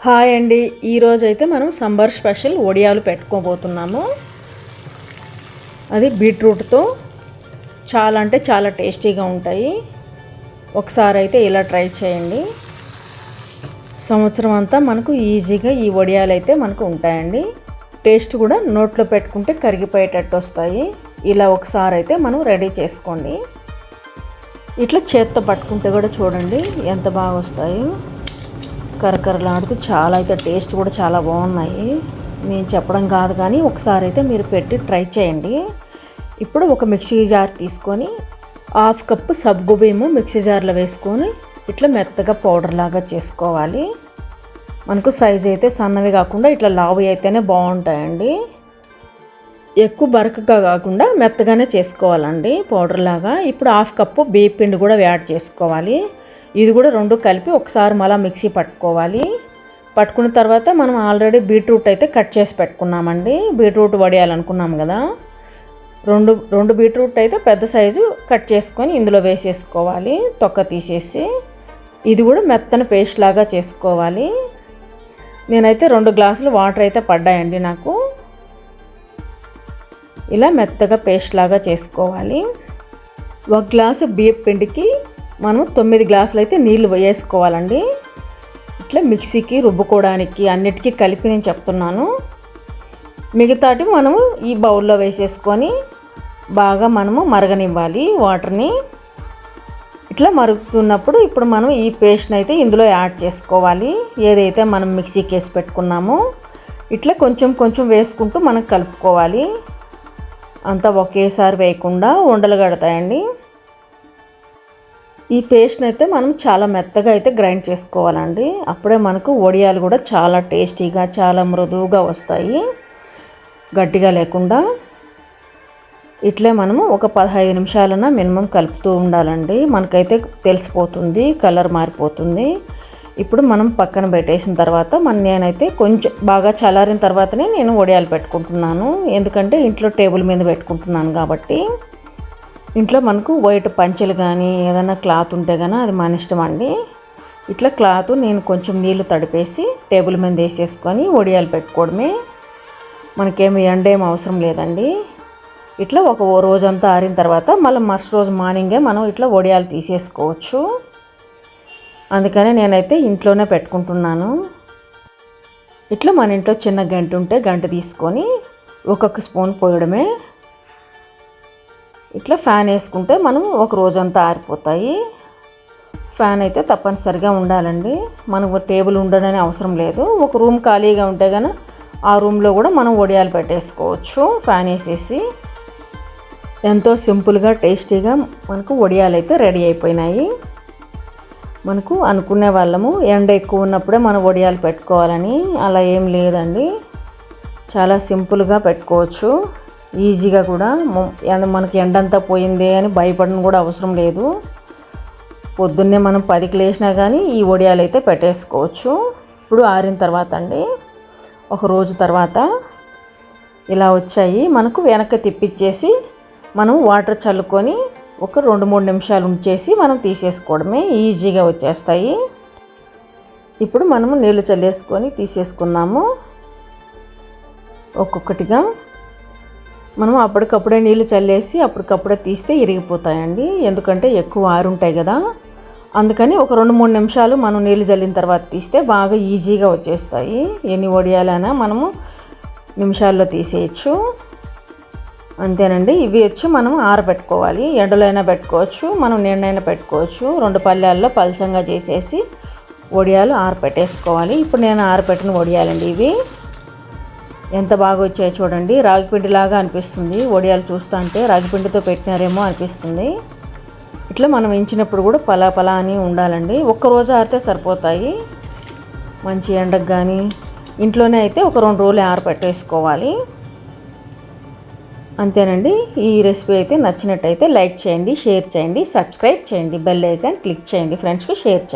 Hi అండి, ఈరోజైతే మనం సంబర్ స్పెషల్ వడియాలు పెట్టుకోబోతున్నాము. అది బీట్రూట్తో చాలా అంటే చాలా టేస్టీగా ఉంటాయి. ఒకసారి అయితే ఇలా ట్రై చేయండి. సంవత్సరం అంతా మనకు ఈజీగా ఈ వడియాలు అయితే మనకు ఉంటాయండి. టేస్ట్ కూడా నోట్లో పెట్టుకుంటే కరిగిపోయేటట్టు వస్తాయి. ఇలా ఒకసారి అయితే మనం రెడీ చేసుకోండి. ఇట్లా చేత్తో పట్టుకుంటే కూడా చూడండి ఎంత బాగా వస్తాయో. కరకరలాడుతూ చాలా అయితే టేస్ట్ కూడా చాలా బాగున్నాయి. నేను చెప్పడం కాదు కానీ ఒకసారి అయితే మీరు పెట్టి ట్రై చేయండి. ఇప్పుడు ఒక మిక్సీ జార్ తీసుకొని 1/2 కప్పు సగ్గు బియ్యము మిక్సీ జార్లో వేసుకొని ఇట్లా మెత్తగా పౌడర్ లాగా చేసుకోవాలి. మనకు సైజు అయితే సన్నవి కాకుండా ఇట్లా లావు అయితేనే బాగుంటాయండి. ఎక్కువ బరకగా కాకుండా మెత్తగానే చేసుకోవాలండి పౌడర్ లాగా. ఇప్పుడు 1/2 కప్పు బియ్య పిండి కూడా యాడ్ చేసుకోవాలి. ఇది కూడా రెండు కలిపి ఒకసారి మళ్ళీ మిక్సీ పట్టుకోవాలి. పట్టుకున్న తర్వాత మనం ఆల్రెడీ బీట్రూట్ అయితే కట్ చేసి పెట్టుకున్నామండి. బీట్రూట్ వడియాలనుకున్నాం కదా, రెండు బీట్రూట్ అయితే పెద్ద సైజు కట్ చేసుకొని ఇందులో వేసేసుకోవాలి, తొక్క తీసేసి. ఇది కూడా మెత్తని పేస్ట్ లాగా చేసుకోవాలి. నేనైతే 2 గ్లాసులు వాటర్ అయితే పడ్డాయండి నాకు. ఇలా మెత్తగా పేస్ట్ లాగా చేసుకోవాలి. 1 గ్లాసు బియ్యం పిండికి మనం 9 గ్లాసులు అయితే నీళ్ళు వేసుకోవాలండి. ఇట్లా మిక్సీకి రుబ్బుకోవడానికి అన్నిటికీ కలిపి నేను చెప్తున్నాను. మిగతాటి మనము ఈ బౌల్లో వేసేసుకొని బాగా మనము మరగనివ్వాలి వాటర్ని. ఇట్లా మరుగుతున్నప్పుడు ఇప్పుడు మనం ఈ పేస్ట్ని అయితే ఇందులో యాడ్ చేసుకోవాలి, ఏదైతే మనం మిక్సీకి వేసి పెట్టుకున్నామో. ఇట్లా కొంచెం కొంచెం వేసుకుంటూ మనం కలుపుకోవాలి. అంతా ఒకేసారి వేయకుండా ఉండలు కడతాయండి. ఈ పేస్ట్ని అయితే మనం చాలా మెత్తగా అయితే గ్రైండ్ చేసుకోవాలండి. అప్పుడే మనకు వడియాలు కూడా చాలా టేస్టీగా చాలా మృదువుగా వస్తాయి, గట్టిగా లేకుండా. ఇట్లే మనము ఒక 15 నిమిషాలన్నా మినిమం కలుపుతూ ఉండాలండి. మనకైతే తెలిసిపోతుంది, కలర్ మారిపోతుంది. ఇప్పుడు మనం పక్కన పెట్టేసిన తర్వాత నేనైతే కొంచెం బాగా చల్లారిన తర్వాతనే నేను వడియాలు పెట్టుకుంటున్నాను. ఎందుకంటే ఇంట్లో టేబుల్ మీద పెట్టుకుంటున్నాను కాబట్టి. ఇంట్లో మనకు వైట్ పంచెలు కానీ ఏదైనా క్లాత్ ఉంటే కానీ అది మన ఇష్టం అండి. ఇట్లా క్లాత్ నేను కొంచెం నీళ్లు తడిపేసి టేబుల్ మీద వేసేసుకొని వడియాలు పెట్టుకోవడమే. మనకేమి ఎండేం అవసరం లేదండి. ఇట్లా ఒక రోజంతా ఆరిన తర్వాత మళ్ళీ మరుసటి రోజు మార్నింగే మనం ఇట్లా వడియాలు తీసేసుకోవచ్చు. అందుకనే నేనైతే ఇంట్లోనే పెట్టుకుంటున్నాను. ఇట్లా మన ఇంట్లో చిన్న గంట ఉంటే గంట తీసుకొని ఒక్కొక్క స్పూన్ పోయడమే. ఇట్లా ఫ్యాన్ వేసుకుంటే మనం ఒక రోజంతా ఆరిపోతాయి. ఫ్యాన్ అయితే తప్పనిసరిగా ఉండాలండి. మనకు టేబుల్ ఉండడనే అవసరం లేదు. ఒక రూమ్ ఖాళీగా ఉంటే కనుక ఆ రూమ్లో కూడా మనం వడియాలు పెట్టేసుకోవచ్చు ఫ్యాన్ వేసేసి. ఎంతో సింపుల్గా టేస్టీగా మనకు వడియాలు అయితే రెడీ అయిపోయినాయి. మనకు అనుకునే వాళ్ళము ఎండ ఎక్కువ ఉన్నప్పుడే మనం వడియాలు పెట్టుకోవాలని అలా ఏం లేదండి. చాలా సింపుల్గా పెట్టుకోవచ్చు, ఈజీగా కూడా. మనకి ఎండంతా పోయిందే అని భయపడడం కూడా అవసరం లేదు. పొద్దున్నే మనం 10కి లేచినా కానీ ఈ వడియాలు అయితే పెట్టేసుకోవచ్చు. ఇప్పుడు ఆరిన తర్వాత అండి, ఒక రోజు తర్వాత ఇలా వచ్చాయి. మనకు వెనక్కి తిప్పిచ్చేసి మనం వాటర్ చల్లుకొని ఒక 2-3 నిమిషాలు ఉంచేసి మనం తీసేసుకోవడమే, ఈజీగా వచ్చేస్తాయి. ఇప్పుడు మనము నీళ్ళు చల్లేసుకొని తీసేసుకున్నాము. ఒక్కొక్కటిగా మనం అప్పటికప్పుడే నీళ్ళు చల్లేసి అప్పటికప్పుడే తీస్తే ఇరిగిపోతాయండి. ఎందుకంటే ఎక్కువ ఆరుంటాయి కదా, అందుకని ఒక 2-3 నిమిషాలు మనం నీళ్ళు చల్లిన తర్వాత తీస్తే బాగా ఈజీగా వచ్చేస్తాయి. ఎన్ని వడియాలైనా మనము నిమిషాల్లో తీసేయచ్చు. అంతేనండి. ఇవి వచ్చి మనం ఆరబెట్టుకోవాలి. ఎండలో అయినా పెట్టుకోవచ్చు, మనం నీడనైనా పెట్టుకోవచ్చు. 2 పళ్ళాల్లో పల్చంగా చేసేసి వడియాలు ఆరపెట్టేసుకోవాలి. ఇప్పుడు నేను ఆరపెట్టిన వడియాలండి ఇవి. ఎంత బాగా వచ్చాయో చూడండి. రాగిపిండిలాగా అనిపిస్తుంది వడియాలు చూస్తుంటే, రాగిపిండితో పెట్టినారేమో అనిపిస్తుంది. ఇట్లా మనం ఎంచినప్పుడు కూడా పలా పలా అని ఉండాలండి. ఒక్కరోజు ఆరితే సరిపోతాయి. మంచి ఎండకు కానీ ఇంట్లోనే అయితే ఒక 2 రోజులు ఆరపెట్టేసుకోవాలి. అంతేనండి. ఈ రెసిపీ అయితే నచ్చినట్టయితే లైక్ చేయండి, షేర్ చేయండి, సబ్స్క్రైబ్ చేయండి, బెల్ ఐకాన్ క్లిక్ చేయండి, ఫ్రెండ్స్కి షేర్ చేయండి.